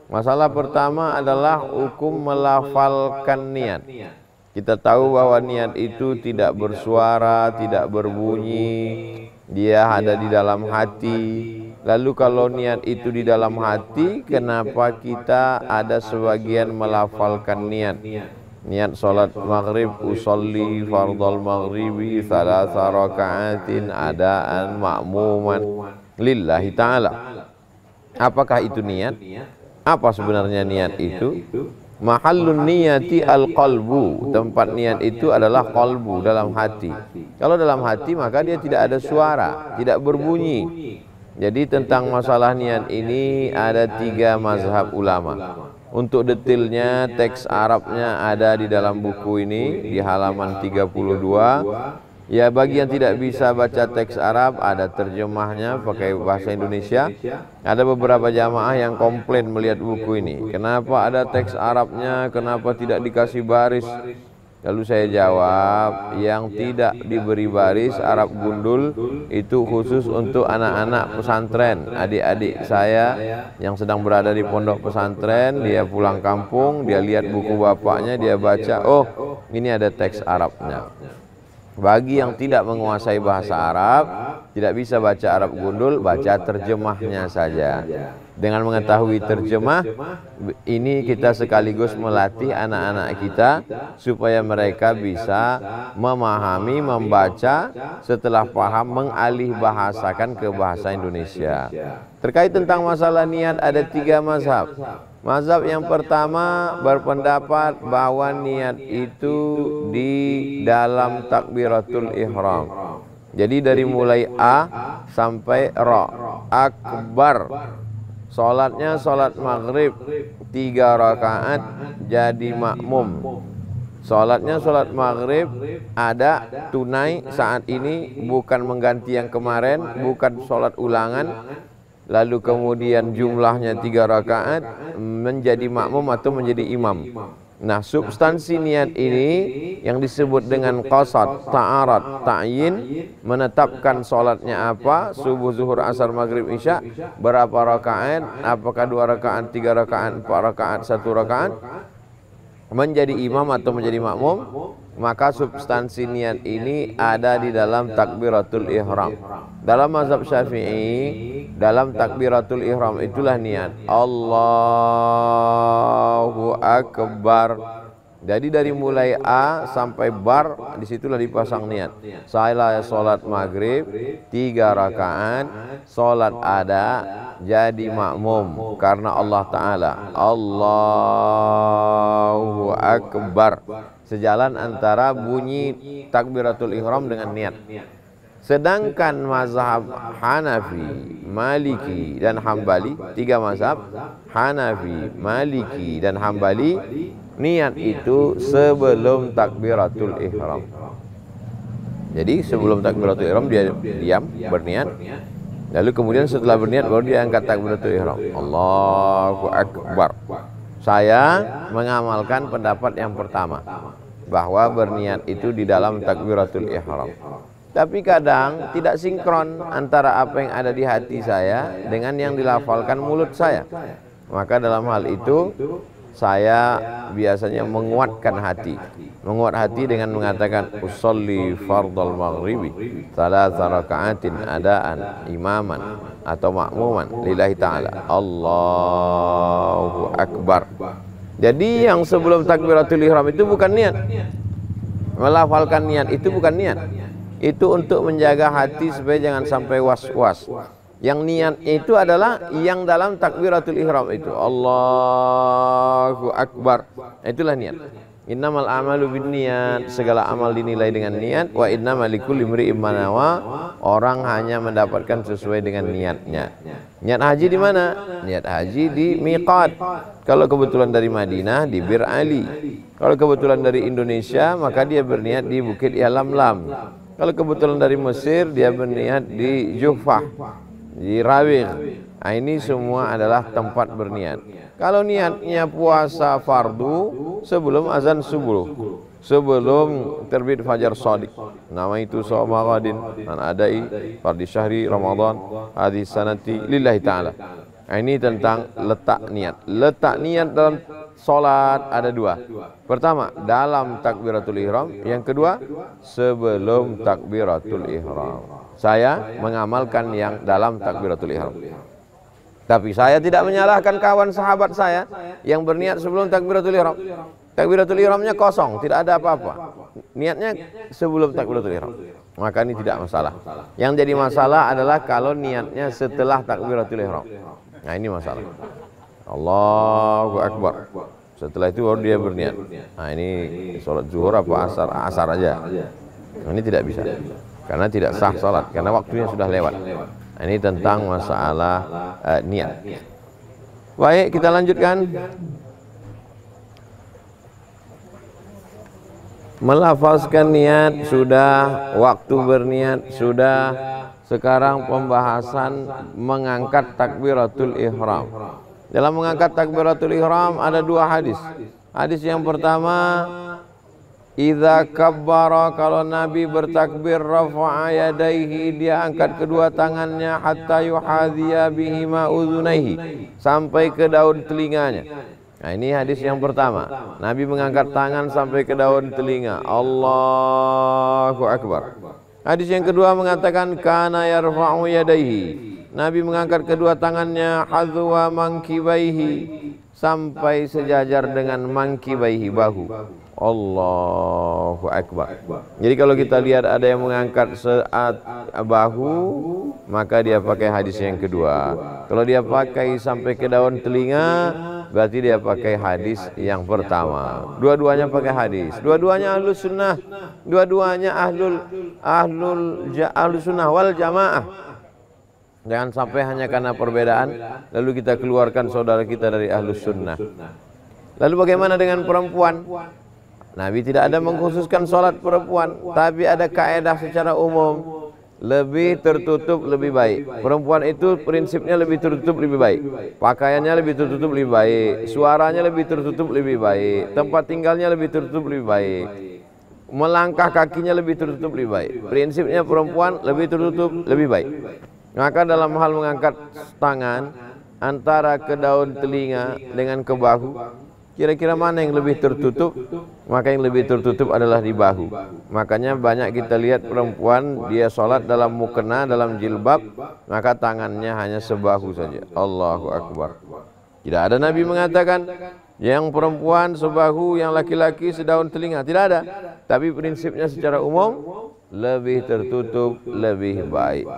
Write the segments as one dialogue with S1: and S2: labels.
S1: Masalah pertama adalah hukum melafalkan niat. Kita tahu bahwa niat itu tidak bersuara, tidak berbunyi, dia ada di dalam hati. Lalu kalau niat itu di dalam hati, kenapa kita ada sebagian melafalkan niat? Niat salat maghrib, usolli fardal maghribi thalatha raka'atin adaan ma'muman lillahi ta'ala. Apakah itu niat? Apa sebenarnya niat itu? Mahallun niyati al-qalbu. Tempat niat itu adalah qalbu, dalam hati. Kalau dalam hati maka dia tidak ada suara, tidak berbunyi. Jadi tentang masalah niat ini ada 3 mazhab ulama. Untuk detailnya teks Arabnya ada di dalam buku ini di halaman 32. Ya, bagi yang tidak bisa baca teks Arab ada terjemahnya pakai bahasa Indonesia. Ada beberapa jamaah yang komplain melihat buku ini. Kenapa ada teks Arabnya, kenapa tidak dikasih baris? Lalu saya jawab, yang tidak diberi baris Arab gundul itu khusus untuk anak-anak pesantren. Adik-adik saya yang sedang berada di pondok pesantren, dia pulang kampung, dia lihat buku bapaknya, dia baca, oh ini ada teks Arabnya. Bagi yang tidak menguasai bahasa Arab, tidak bisa baca Arab gundul, baca terjemahnya saja. Dengan mengetahui terjemah, ini kita sekaligus melatih anak-anak kita supaya mereka bisa memahami, membaca, setelah paham mengalih bahasakan ke bahasa Indonesia. Terkait tentang masalah niat ada 3 mazhab. Mazhab yang pertama berpendapat bahwa niat itu di dalam takbiratul ihram. Jadi dari mulai A sampai Ra. Akbar. Salatnya salat maghrib 3 rakaat jadi makmum. Salatnya salat maghrib ada tunai saat ini, bukan mengganti yang kemarin, bukan salat ulangan. Lalu kemudian jumlahnya 3 rakaat, menjadi makmum atau menjadi imam. Nah, substansi niat ini yang disebut dengan qasad, ta'arad, ta'yin, menetapkan solatnya apa, subuh, zuhur, asar, maghrib, isya, berapa rakaat, apakah 2 rakaat, 3 rakaat, 4 rakaat, 1 rakaat, menjadi imam atau menjadi makmum. Maka substansi niat ini ada di dalam takbiratul ihram. Dalam mazhab Syafi'i, dalam takbiratul ihram itulah niat Allahu Akbar. Jadi dari mulai A sampai bar, disitulah dipasang niat. Saya sholat maghrib 3 rakaat, sholat ada jadi makmum karena Allah Ta'ala. Allahu Akbar. Sejalan antara bunyi takbiratul ihram dengan niat. Sedangkan mazhab Hanafi, Maliki dan Hambali, 3 mazhab, Hanafi, Maliki dan Hambali, niat itu sebelum takbiratul ihram. Jadi sebelum takbiratul ihram dia diam, berniat. Lalu kemudian setelah berniat baru dia angkat takbiratul ihram. Allahu Akbar. Saya mengamalkan pendapat yang pertama, bahwa berniat itu di dalam takbiratul ihram. Tapi kadang tidak sinkron antara apa yang ada di hati saya dengan yang dilafalkan mulut saya. Maka dalam hal itu saya biasanya menguatkan hati. Menguat hati dengan mengatakan usolli fardal maghribi thalatha raka'atin adaan imaman atau makmuman lillahi ta'ala. Allahu Akbar. Jadi yang sebelum takbiratul ihram itu bukan niat. Melafalkan niat itu bukan niat. Itu untuk menjaga hati supaya jangan sampai was-was. Yang niat itu adalah yang dalam takbiratul ihram itu. Allahu Akbar. Itulah niat. Innamal a'malu binniyat, segala amal dinilai dengan niat. Wa innamal likulli imri'in ma nawa, orang hanya mendapatkan sesuai dengan niatnya. Niat haji di mana? Niat haji di miqat. Kalau kebetulan dari Madinah di Bir Ali. Kalau kebetulan dari Indonesia maka dia berniat di Bukit Yalamlam. Kalau kebetulan dari Mesir dia berniat di Juhfah, di Rawih. Nah, ini semua adalah tempat berniat. Kalau niatnya puasa fardu sebelum azan subuh, sebelum terbit fajar shadiq, nama itu shawma ghadin an adai fardi syahri Ramadan hadis sanati lillahi ta'ala. Nah, ini tentang letak niat. Letak niat dalam sholat ada dua. Pertama, dalam takbiratul ihram. Yang kedua, sebelum takbiratul ihram. Saya mengamalkan yang dalam takbiratul ihram. Tapi saya tidak menyalahkan kawan sahabat saya yang berniat sebelum takbiratul ihram. Takbiratul ihramnya kosong, tidak ada apa-apa. Niatnya sebelum takbiratul ihram. Maka ini tidak masalah. Yang jadi masalah adalah kalau niatnya setelah takbiratul ihram. Nah, ini masalah. Allahu Akbar. Setelah itu baru dia berniat. Nah, ini sholat zuhur apa asar? Asar aja. Nah, ini tidak bisa. Karena tidak sah sholat. Karena waktunya sudah lewat. Nah, ini tentang masalah niat. Baik, kita lanjutkan. Melafazkan niat sudah, waktu berniat sudah. Sekarang pembahasan mengangkat takbiratul ihram. Dalam mengangkat takbiratul ihram ada dua hadis. Hadis yang pertama, idza kabbara, kalau Nabi bertakbir, rafa'a yadaihi, dia angkat kedua tangannya, hatta yuhadhiya bihima udhunaihi, sampai ke daun telinganya. Nah, ini hadis yang pertama. Nabi mengangkat tangan sampai ke daun telinga. Allahu Akbar. Hadis yang kedua mengatakan kana yarfa'u yadaihi. Nabi mengangkat kedua tangannya hadwa mankibaihi, sampai sejajar dengan mankibaihi, bahu. Allahu Akbar. Jadi kalau kita lihat ada yang mengangkat bahu, maka dia pakai hadis yang kedua. Kalau dia pakai sampai ke daun telinga, berarti dia pakai hadis yang pertama. Dua-duanya pakai hadis. Dua-duanya ahlus sunnah. Dua-duanya ahlus sunnah wal jamaah. Jangan sampai hanya karena perbedaan lalu kita keluarkan saudara kita dari ahlus sunnah. Lalu bagaimana dengan perempuan? Nabi tidak ada mengkhususkan sholat perempuan, tapi ada kaedah secara umum, lebih tertutup lebih baik. Perempuan itu prinsipnya lebih tertutup lebih baik. Pakaiannya lebih tertutup lebih baik. Suaranya lebih tertutup lebih baik. Tempat tinggalnya lebih tertutup lebih baik. Melangkah kakinya lebih tertutup lebih baik. Prinsipnya perempuan lebih tertutup lebih baik. Maka dalam hal mengangkat tangan antara ke daun telinga dengan ke bahu, kira-kira mana yang lebih tertutup? Maka yang lebih tertutup adalah di bahu. Makanya banyak kita lihat perempuan dia sholat dalam mukena, dalam jilbab, maka tangannya hanya sebahu saja. Allahu Akbar. Tidak ada Nabi mengatakan yang perempuan sebahu, yang laki-laki sedaun telinga. Tidak ada. Tapi prinsipnya secara umum lebih tertutup lebih baik.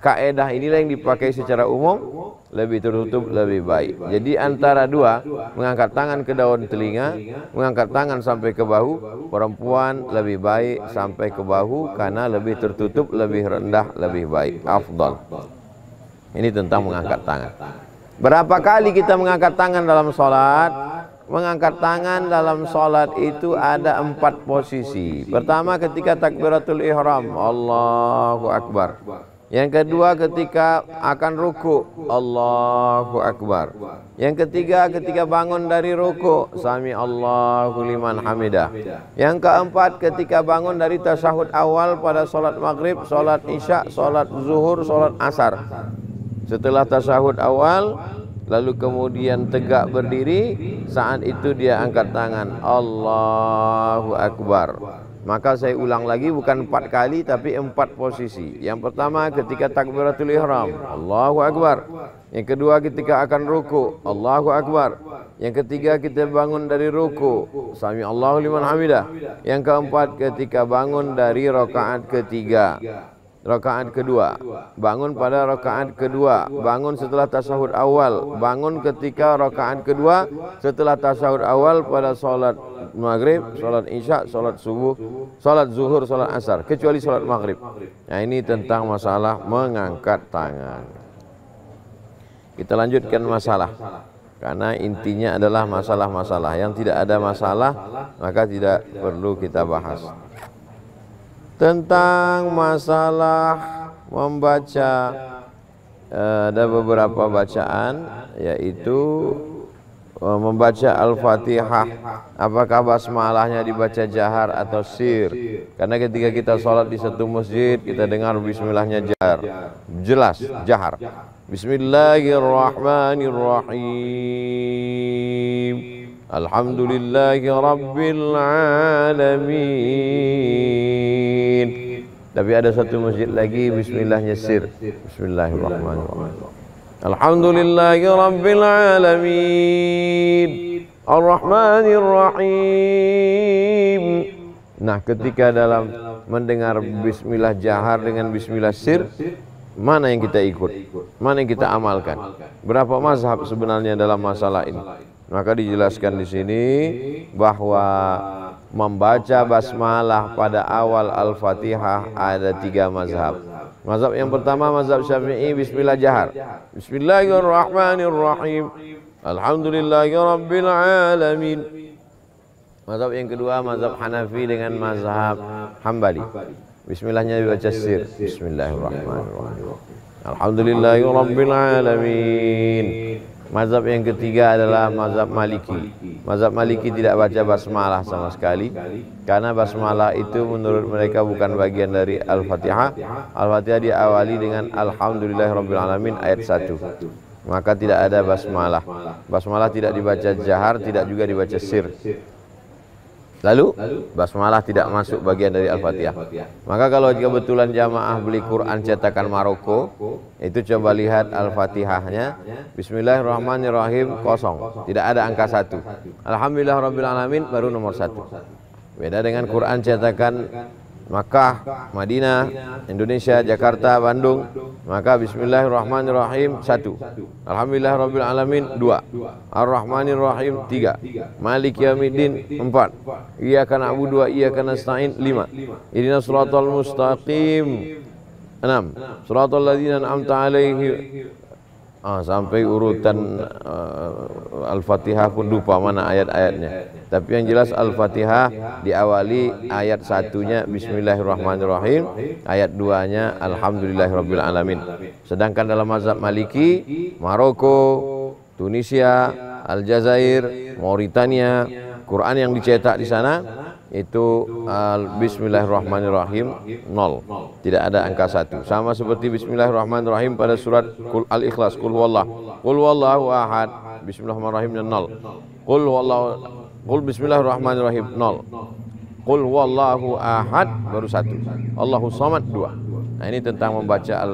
S1: Kaedah inilah yang dipakai secara umum, lebih tertutup lebih baik. Jadi antara dua, mengangkat tangan ke daun telinga, mengangkat tangan sampai ke bahu, perempuan lebih baik sampai ke bahu karena lebih tertutup, lebih rendah, lebih baik, afdal. Ini tentang mengangkat tangan. Berapa kali kita mengangkat tangan dalam sholat? Mengangkat tangan dalam sholat itu ada 4 posisi. Pertama ketika takbiratul ihram, Allahu Akbar. Yang kedua ketika akan ruku, Allahu Akbar. Yang ketiga ketika bangun dari ruku, Sami Allahu liman hamidah. Yang keempat ketika bangun dari tasyahud awal pada sholat maghrib, sholat isya, sholat zuhur, sholat asar. Setelah tasyahud awal, lalu kemudian tegak berdiri, saat itu dia angkat tangan, Allahu Akbar. Maka saya ulang lagi, bukan 4 kali tapi 4 posisi. Yang pertama ketika takbiratul ihram, Allahu Akbar. Yang kedua ketika akan ruku, Allahu Akbar. Yang ketiga kita bangun dari ruku, Sami Allahu liman hamidah. Yang keempat ketika bangun dari rakaat ketiga, rakaat kedua, bangun pada rakaat kedua, bangun setelah tasyahud awal, bangun ketika rakaat kedua setelah tasyahud awal pada sholat maghrib, sholat isya, sholat subuh, sholat zuhur, sholat asar, kecuali sholat maghrib. Nah, ini tentang masalah mengangkat tangan. Kita lanjutkan masalah, karena intinya adalah masalah-masalah. Yang tidak ada masalah maka tidak perlu kita bahas. Tentang masalah membaca, ada beberapa bacaan, yaitu membaca Al-Fatihah, apakah basmalahnya dibaca jahar atau sir? Karena ketika kita sholat di satu masjid, kita dengar bismillahnya jahar, jelas jahar. Bismillahirrahmanirrahim. Alhamdulillahi Rabbil Alamin. Tapi ada satu masjid lagi bismillahnya sir. Bismillahirrahmanirrahim. Alhamdulillahi Rabbil Alamin. Ar-Rahmanir-Rahim. Nah, ketika dalam mendengar bismillah jahar dengan bismillah sir, mana yang kita ikut? Mana yang kita amalkan? Berapa mazhab sebenarnya dalam masalah ini? Maka dijelaskan di sini bahwa membaca basmalah pada awal Al-Fatihah ada 3 mazhab. Mazhab yang pertama mazhab Syafi'i bismillah jahar. Bismillahirrahmanirrahim. Alhamdulillahi Rabbil Alamin. Mazhab yang kedua mazhab Hanafi dengan mazhab Hambali. Bismillahnya dibaca sir. Bismillahirrahmanirrahim. Alhamdulillahi Rabbil Alamin. Mazhab yang ketiga adalah mazhab Maliki. Mazhab Maliki tidak baca basmalah sama sekali, karena basmalah itu menurut mereka bukan bagian dari Al-Fatihah. Al-Fatihah diawali dengan Alhamdulillahirabbil alamin ayat 1. Maka tidak ada basmalah. Basmalah tidak dibaca jahar, tidak juga dibaca sir. Lalu basmalah tidak masuk bagian dari Al-Fatihah. Maka kalau kebetulan jamaah beli Quran cetakan Maroko, itu coba lihat Al-Fatihahnya Bismillahirrahmanirrahim kosong, tidak ada angka 1. Alhamdulillahirabbil alamin baru nomor 1. Beda dengan Quran cetakan Makkah, Madinah, Indonesia, Jakarta, Bandung, maka Bismillahirrahmanirrahim 1, Alhamdulillahirabbil alamin 2, Ar-Rahmanirrahim 3, Maliki Yaumiddin 4, Iyyaka na'budu wa iyyaka nasta'in 5, Ihdinas shiratal mustaqim 6, Shiratal ladzina an'amta 'alaihim sampai urutan Al-Fatihah pun lupa mana ayat-ayatnya. Tapi yang jelas Al-Fatihah diawali ayat 1-nya Bismillahirrahmanirrahim, ayat 2-nya Alhamdulillahirabbil alamin. Sedangkan dalam mazhab Maliki, Maroko, Tunisia, Aljazair, Mauritania, Quran yang dicetak di sana itu Bismillahirrahmanirrahim 0, tidak ada angka 1. Sama seperti Bismillahirrahmanirrahim pada surat Al-Ikhlas, Qul huwallahu ahad, Bismillahirrahmanirrahim 0. Qul Bismillahirrahmanirrahim 0. Qul huwallahu ahad baru 1. Allahu samad 2. Nah, ini tentang membaca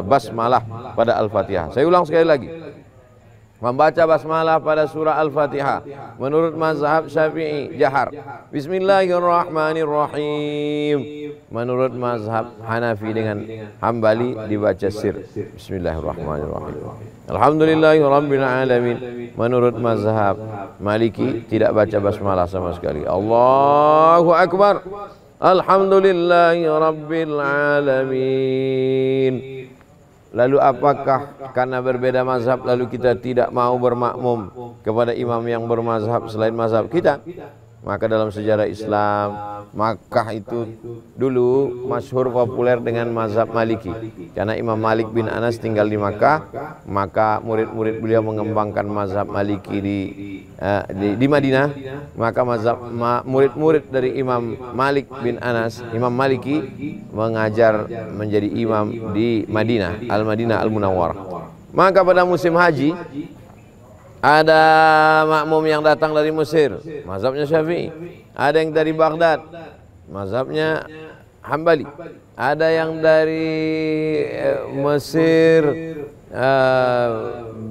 S1: basmalah pada Al-Fatihah. Saya ulang sekali lagi. Membaca basmalah pada surah Al-Fatihah menurut mazhab Syafi'i jahar. Bismillahirrahmanirrahim. Menurut mazhab Hanafi dengan Hambali dibaca sir. Bismillahirrahmanirrahim. Alhamdulillahirabbil alamin. Menurut mazhab Maliki tidak baca basmalah sama sekali. Allahu akbar. Alhamdulillahirabbil alamin. Lalu apakah karena berbeda mazhab lalu kita tidak mau bermakmum kepada imam yang bermazhab selain mazhab kita? Maka dalam sejarah Islam, Makkah itu dulu masyhur populer dengan mazhab Maliki. Karena Imam Malik bin Anas tinggal di Makkah, maka murid-murid beliau mengembangkan mazhab Maliki di Madinah. Maka mazhab murid-murid dari Imam Malik bin Anas, Imam Maliki, mengajar menjadi imam di Madinah, Al-Madinah Al-Munawwarah. Maka pada musim haji ada makmum yang datang dari Mesir, mazhabnya Syafi'i. Ada yang dari Baghdad, mazhabnya Hambali. Ada yang dari Mesir,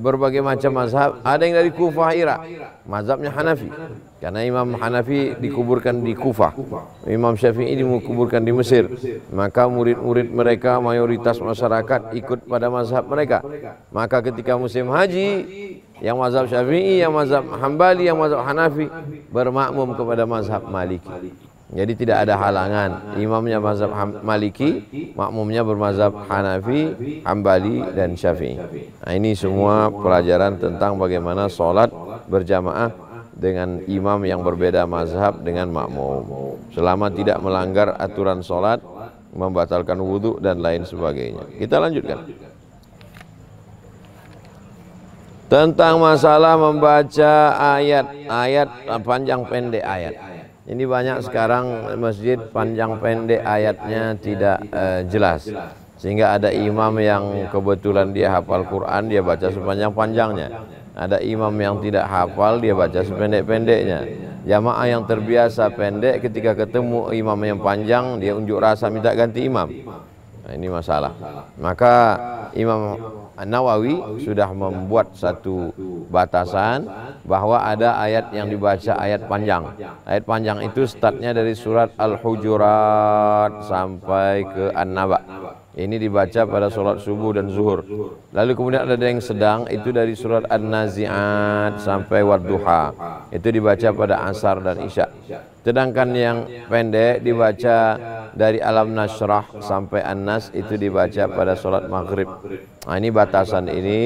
S1: berbagai macam mazhab. Ada yang dari Kufah, Irak, mazhabnya Hanafi. Karena Imam Hanafi dikuburkan di Kufah, Imam Syafi'i dikuburkan di Mesir. Maka murid-murid mereka, mayoritas masyarakat ikut pada mazhab mereka. Maka ketika musim haji, yang mazhab Syafi'i, yang mazhab Hambali, yang mazhab Hanafi bermakmum kepada mazhab Maliki. Jadi tidak ada halangan, imamnya mazhab Maliki, makmumnya bermazhab Hanafi, Hambali dan Syafi'i. Nah, ini semua pelajaran tentang bagaimana sholat berjamaah dengan imam yang berbeda mazhab dengan makmum, selama tidak melanggar aturan sholat, membatalkan wudhu dan lain sebagainya. Kita lanjutkan. Tentang masalah membaca ayat panjang pendek ayat. Ini banyak sekarang masjid panjang pendek ayatnya tidak jelas. Sehingga ada imam yang kebetulan dia hafal Quran, dia baca sepanjang-panjangnya. Ada imam yang tidak hafal, dia baca sependek-pendeknya. Jamaah yang terbiasa pendek, ketika ketemu imam yang panjang, dia unjuk rasa minta ganti imam. Nah, ini masalah. Maka Imam Nawawi sudah membuat satu batasan bahwa ada ayat yang dibaca ayat panjang. Ayat panjang itu startnya dari surat Al-Hujurat sampai ke An-Naba. Ini dibaca pada sholat subuh dan zuhur. Lalu kemudian ada yang sedang, itu dari surat An-Nazi'at sampai Wadduha. Itu dibaca pada asar dan isya. Sedangkan yang pendek dibaca dari Alam Nashrah sampai An-Nas, itu dibaca pada sholat maghrib. Nah, ini batasan ini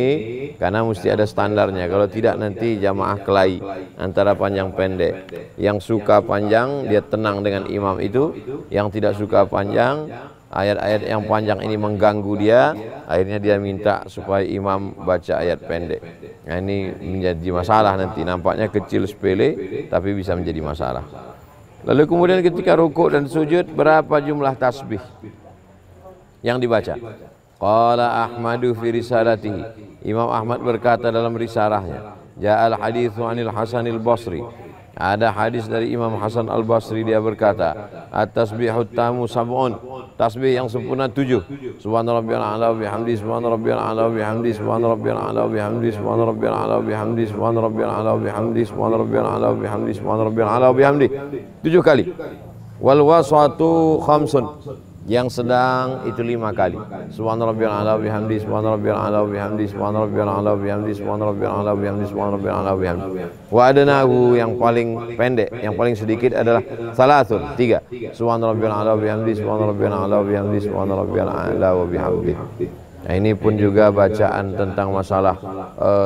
S1: karena mesti ada standarnya. Kalau tidak nanti jamaah kelahi antara panjang pendek. Yang suka panjang dia tenang dengan imam itu, yang tidak suka panjang, ayat-ayat yang panjang ini mengganggu dia, akhirnya dia minta supaya imam baca ayat pendek. Nah, ini menjadi masalah nanti. Nampaknya kecil sepele tapi bisa menjadi masalah. Lalu kemudian ketika rukuk dan sujud, berapa jumlah tasbih yang dibaca? Qala Ahmadu fi risalatihi. Imam Ahmad berkata dalam risalahnya, Ja'al hadithu anil Hasanil Basri. Ada hadis dari Imam Hasan Al-Basri, dia berkata, at-tasbihut tamu sab'un. Tasbih yang sempurna 7. Subhana rabbiyal a'la wa bihamdi, subhana rabbiyal a'la wa bihamdi, subhana rabbiyal a'la wa bihamdi, subhana rabbiyal a'la wa bihamdi, subhana rabbiyal a'la wa bihamdi, subhana rabbiyal a'la wa bihamdi, subhana rabbiyal a'la wa bihamdi. 7 kali. Wal wasatu khamsun. Yang sedang itu 5 kali. Subhana rabbiyal a'la wa bihamdi, subhana rabbiyal a'la wa bihamdi, subhana rabbiyal a'la wa bihamdi, subhana rabbiyal a'la wa bihamdi, subhana rabbiyal a'la wa bihamdi. Wa adnahu, yang paling pendek, yang paling sedikit adalah salasun, 3. Subhana rabbiyal a'la wa bihamdi, subhana rabbiyal a'la wa bihamdi, subhana rabbiyal a'la wa bihamdi. Nah, ini pun juga bacaan tentang masalah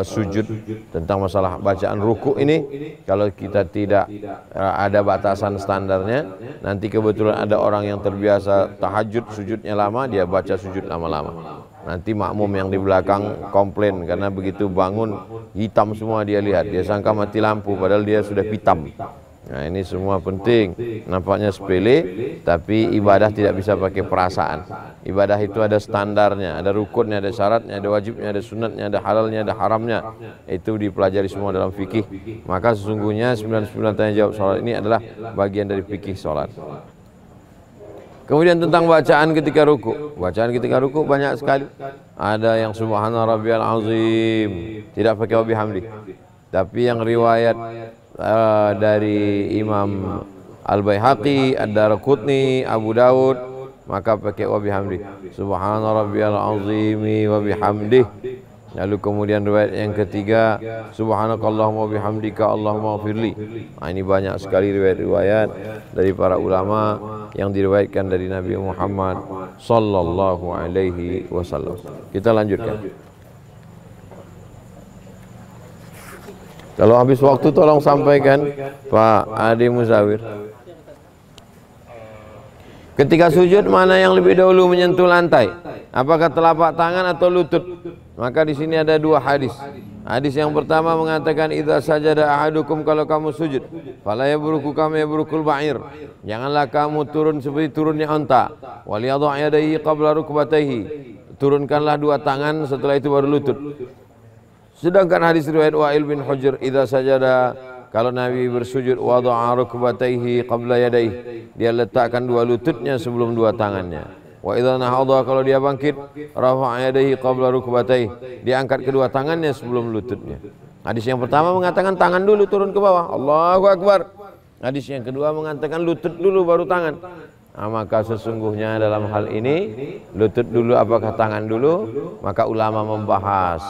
S1: sujud, tentang masalah bacaan ruku ini. Kalau kita tidak ada batasan standarnya, nanti kebetulan ada orang yang terbiasa tahajud sujudnya lama, dia baca sujud lama-lama. Nanti makmum yang di belakang komplain karena begitu bangun hitam semua dia lihat, dia sangka mati lampu padahal dia sudah hitam. Nah, ini semua penting. Nampaknya sepele, tapi ibadah tidak bisa pakai perasaan. Ibadah itu ada standarnya, ada rukunnya, ada syaratnya, ada wajibnya, ada sunatnya, ada halalnya, ada haramnya. Itu dipelajari semua dalam fikih. Maka sesungguhnya 99 tanya jawab salat ini adalah bagian dari fikih salat. Kemudian tentang bacaan ketika ruku. Bacaan ketika ruku banyak sekali. Ada yang subhana rabbiyal azim, tidak pakai wa bihamdi. Tapi yang riwayat dari Imam Al-Baihaqi, Ad-Darqutni, Abu Dawud, maka pakai wa bihamdi. Subhana rabbiyal azimi wa bihamdi. Lalu kemudian riwayat yang ketiga, subhanakallahumma wa bihamdika Allahumma ighfirli. Nah, ini banyak sekali riwayat-riwayat dari para ulama yang diriwayatkan dari Nabi Muhammad sallallahu alaihi wasallam. Kita lanjutkan. Kalau habis waktu tolong sampaikan Pak Adi Muzawir. Ketika sujud mana yang lebih dahulu menyentuh lantai? Apakah telapak tangan atau lutut? Maka di sini ada 2 hadis. Hadis yang pertama mengatakan idza sajada ahadukum, kalau kamu sujud, fala yabruku kama yabrukul ba'ir. Janganlah kamu turun seperti turunnya unta. Wal yadhu yadayhi qabla rukbatayhi. Turunkanlah 2 tangan, setelah itu baru lutut. Sedangkan hadis riwayat Wa'il bin Hujr, idza sajada, kalau Nabi bersujud, wada'a rukbatayhi qabla yadayhi, dia letakkan 2 lututnya sebelum 2 tangannya. Wa idza nahadha, kalau dia bangkit, rafa'a yadayhi qabla rukbatayhi, dia angkat kedua tangannya sebelum lututnya. Hadis yang pertama mengatakan tangan dulu turun ke bawah, Allahu Akbar. Hadis yang kedua mengatakan lutut dulu baru tangan. Nah, maka sesungguhnya dalam hal ini lutut dulu apakah tangan dulu, maka ulama membahas.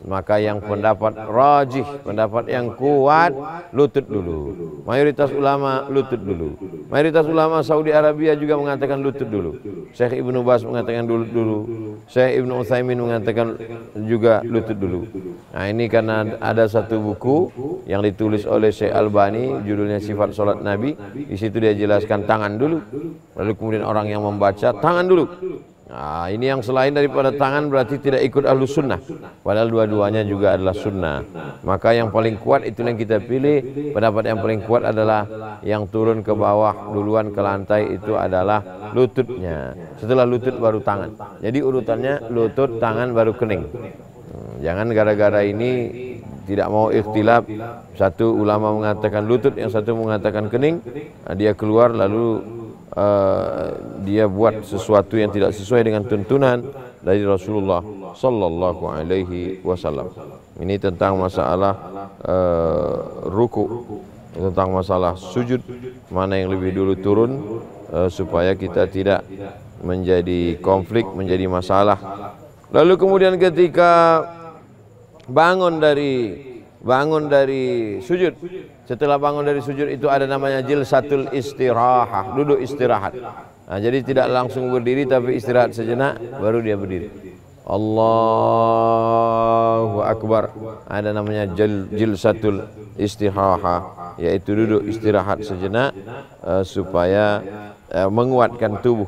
S1: Maka yang pendapat rajih, pendapat yang kuat, lutut dulu. Mayoritas ulama lutut dulu. Mayoritas ulama Saudi Arabia juga mengatakan lutut dulu. Syekh Ibnu Baz mengatakan lutut dulu. Syekh Ibnu Utsaimin mengatakan juga lutut dulu. Nah, ini karena ada satu buku yang ditulis oleh Syekh Albani, judulnya Sifat Salat Nabi. Di situ dia jelaskan tangan dulu. Lalu kemudian orang yang membaca tangan dulu. Nah, ini yang selain daripada tangan berarti tidak ikut ahlus sunnah. Padahal dua-duanya juga adalah sunnah. Maka yang paling kuat itu yang kita pilih. Pendapat yang paling kuat adalah yang turun ke bawah duluan ke lantai itu adalah lututnya. Setelah lutut baru tangan. Jadi urutannya lutut, tangan, baru kening. Jangan gara-gara ini tidak mau ikhtilaf. Satu ulama mengatakan lutut, yang satu mengatakan kening. Dia keluar lalu dia buat sesuatu yang tidak sesuai dengan tuntunan dari Rasulullah sallallahu alaihi wasallam. Ini tentang masalah ruku, tentang masalah sujud, mana yang lebih dulu turun supaya kita tidak menjadi konflik, menjadi masalah. Lalu kemudian ketika bangun dari sujud, setelah bangun dari sujud itu ada namanya jilsatul istirahah, duduk istirahat. Nah, jadi tidak langsung berdiri tapi istirahat sejenak baru dia berdiri. Allahu Akbar. Ada namanya jilsatul istirahah, yaitu duduk istirahat sejenak supaya menguatkan tubuh.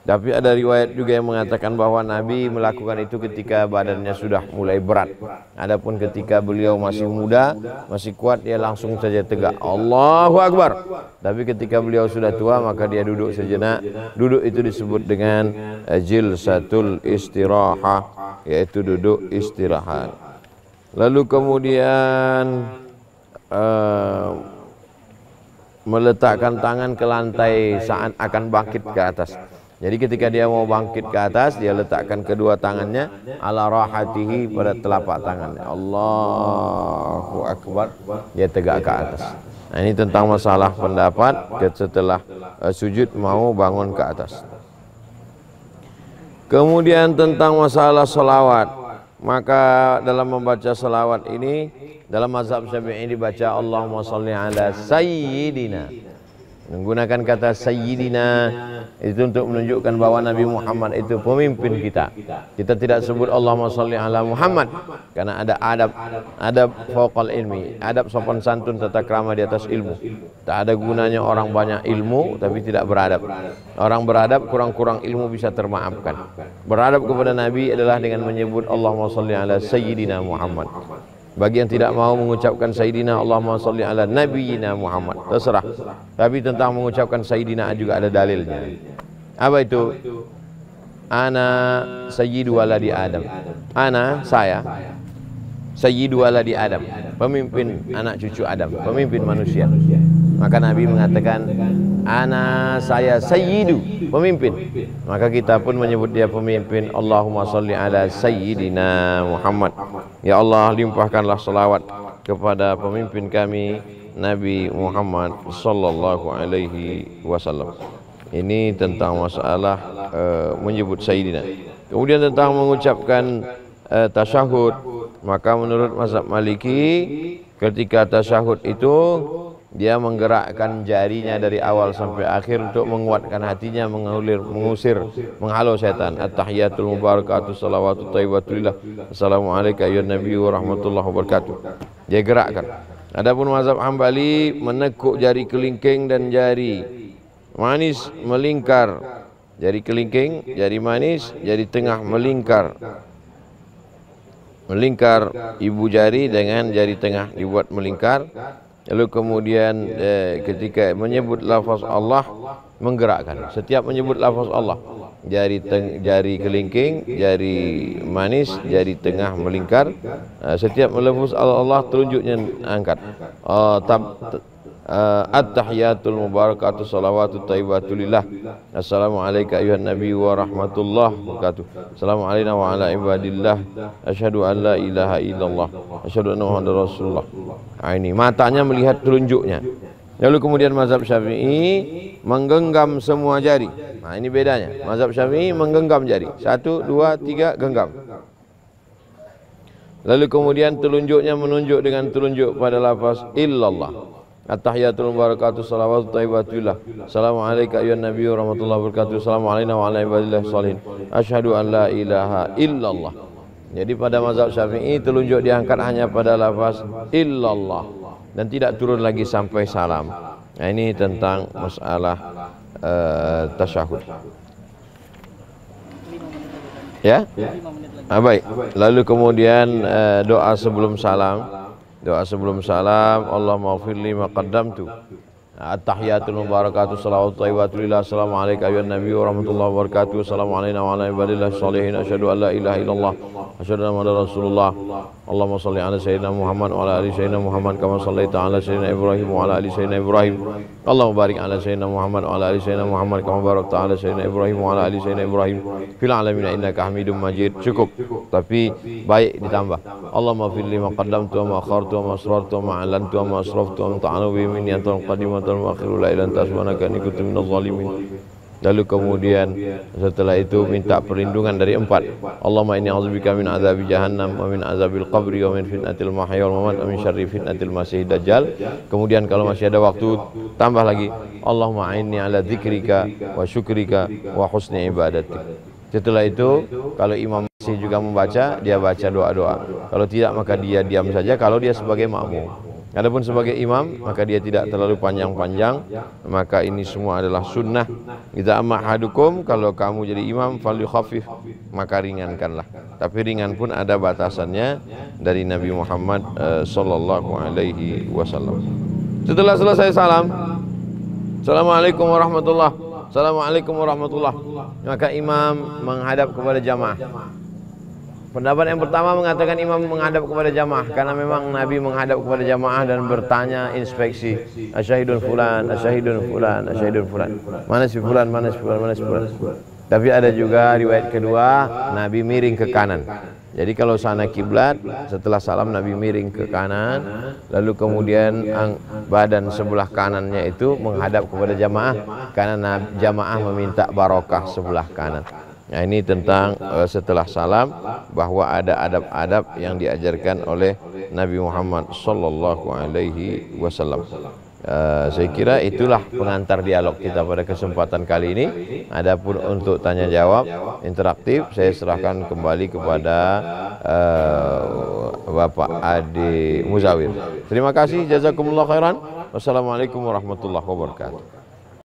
S1: Tapi ada riwayat juga yang mengatakan bahwa Nabi melakukan itu ketika badannya sudah mulai berat. Adapun ketika beliau masih muda, masih kuat, dia langsung saja tegak. Allahu Akbar. Tapi ketika beliau sudah tua, maka dia duduk sejenak. Duduk itu disebut dengan jilsatul istirahah, yaitu duduk istirahat. Lalu kemudian meletakkan tangan ke lantai saat akan bangkit ke atas. Jadi ketika dia mau bangkit ke atas, dia letakkan kedua tangannya ala rahatihi, pada telapak tangannya. Allahu Akbar. Dia tegak ke atas. Nah, ini tentang masalah pendapat setelah sujud mau bangun ke atas. Kemudian tentang masalah salawat. Maka dalam membaca salawat ini, dalam mazhab Syafi'i dibaca Allahumma sholli ala sayyidina. Menggunakan kata sayyidina itu untuk menunjukkan bahwa Nabi Muhammad itu pemimpin kita. Kita tidak sebut Allahumma sholli ala Muhammad karena ada adab fauqal ilmi, adab sopan santun tata krama di atas ilmu. Tak ada gunanya orang banyak ilmu tapi tidak beradab. Orang beradab kurang-kurang ilmu bisa termaafkan. Beradab kepada Nabi adalah dengan menyebut Allahumma sholli ala sayyidina Muhammad. Bagi yang tidak mau mengucapkan Sayyidina Allahumma sholli ala Nabiyyina Muhammad, terserah. Tapi tentang mengucapkan Sayyidina juga ada dalilnya. Apa itu? Ana sayyidu waladi Adam. Ana, saya, sayyidu waladi Adam, pemimpin anak cucu Adam, pemimpin manusia. Maka Nabi mengatakan, ana, saya sayyidu, pemimpin. Maka kita pun menyebut dia pemimpin. Allahumma sholli ala sayyidina Muhammad. Ya Allah, limpahkanlah salawat kepada pemimpin kami Nabi Muhammad sallallahu alaihi wasallam. Ini tentang masalah menyebut sayyidina. Kemudian tentang mengucapkan tasyahud, maka menurut mazhab Maliki ketika tasyahud itu dia menggerakkan jarinya dari awal sampai akhir untuk menguatkan hatinya, mengusir, menghalau setan. At-tahiyatul mubarakatuh salawatu thayyibatulillah. Assalamualaikum ya Nabi wa rahmatullahi wabarakatuh. Dia gerakkan. Adapun mazhab Hambali menekuk jari kelingking dan jari manis melingkar. Jari kelingking, jari manis, jari tengah melingkar. Melingkar ibu jari dengan jari tengah dibuat melingkar. Lalu kemudian ketika menyebut lafaz Allah menggerakkan. Setiap menyebut lafaz Allah, jari kelingking, jari manis, jari tengah melingkar. Setiap melafaz Allah telunjuknya angkat. At-tahiyatul mubarakatuh salawatu thayyibatulillah. Assalamualaikum ayuhan nabi wa rahmatullah wabarakatuh. Assalamualaikum wa ala ibadillah. Asyhadu an la ilaha illallah. Asyhadu anna muhammadar rasulullah. Ini matanya melihat telunjuknya. Lalu kemudian mazhab Syafi'i menggenggam semua jari. Nah, ini bedanya. Mazhab Syafi'i menggenggam jari. 1, 2, 3 genggam. Lalu kemudian telunjuknya menunjuk dengan telunjuk pada lafaz illallah. At-tahiyatul mubarakatuh salawatu thayyibatulillah. Assalamualaikum ayuhan nabi wa rahmatullahi wabarakatuh. Assalamualaikum wa ala ibadillah sholihin. Asyhadu an la ilaha illallah. Jadi pada mazhab Syafi'i telunjuk diangkat hanya pada lafaz illallah dan tidak turun lagi sampai salam. Nah, ini tentang masalah tasyahud. Ya? Baik. Lalu kemudian doa sebelum salam. Doa sebelum salam, Allahumma ighfirli ma qaddamtu. At-tahiyatul mubarakatuh salawatu thayyibatu lillah. Assalamu alayka ayyuhan nabiy wa rahmatullahi wa barakatuh. Assalamu alayna wa ala ibadillahi sholihin. Asyhadu an la ilaha illallah wa asyhadu anna muhammadar rasulullah. Allahumma shalli ala sayyidina Muhammad wa ala ali sayyidina Muhammad kama shallaita ala sayyidina Ibrahim wa ala ali sayyidina Ibrahim. Allahumma barik ala sayyidina Muhammad wa ala ali sayyidina Muhammad kama barakta ala sayyidina Ibrahim wa ala ali sayyidina Ibrahim fil alamin innaka Hamidum Majid. Cukup, tapi baik ditambah. Allahumma fil lima qaddamtu wa ma akhartu wa ma asrartu wa ma alantu wa ma asraftu wa ta'ala bi minni antal qadimatul muakhiru la ilaha illa anta subhanaka inni kuntu minadh dhalimin. Lalu kemudian setelah itu minta perlindungan dari 4. Allahumma inni a'udzubika min adzabi jahannam wa min azabil qabri wa min fitnatil mahya wal mamat wa min syarri fitnatil masih dajjal. Kemudian kalau masih ada waktu tambah lagi, Allahumma a'inni ala dzikrika wa syukrika wa husni ibadatik. Setelah itu kalau imam masih juga membaca, dia baca doa-doa. Kalau tidak maka dia diam saja kalau dia sebagai makmum. Adapun sebagai imam maka dia tidak terlalu panjang-panjang, maka ini semua adalah sunnah. Idza amma ahadukum, kalau kamu jadi imam falyukhaffif, maka ringankanlah. Tapi ringan pun ada batasannya dari Nabi Muhammad sallallahu alaihi wasallam. Setelah selesai salam, Assalamualaikum warahmatullahi, Assalamualaikum warahmatullahi, maka imam menghadap kepada jamaah. Pendapat yang pertama mengatakan imam menghadap kepada jamaah karena memang Nabi menghadap kepada jamaah dan bertanya, inspeksi, asyahidun fulan, asyahidun fulan, asyahidun fulan, mana si fulan, mana si fulan, mana si fulan. Tapi ada juga riwayat kedua, Nabi miring ke kanan. Jadi kalau sana kiblat, setelah salam Nabi miring ke kanan, lalu kemudian badan sebelah kanannya itu menghadap kepada jamaah karena jamaah meminta barokah sebelah kanan. Nah, ini tentang setelah salam, bahwa ada adab-adab yang diajarkan oleh Nabi Muhammad sallallahu alaihi wasallam. Saya kira itulah pengantar dialog kita pada kesempatan kali ini. Adapun untuk tanya jawab interaktif, saya serahkan kembali kepada Bapak Adi Muzawir. Terima kasih, jazakumullah khairan. Wassalamualaikum warahmatullahi wabarakatuh.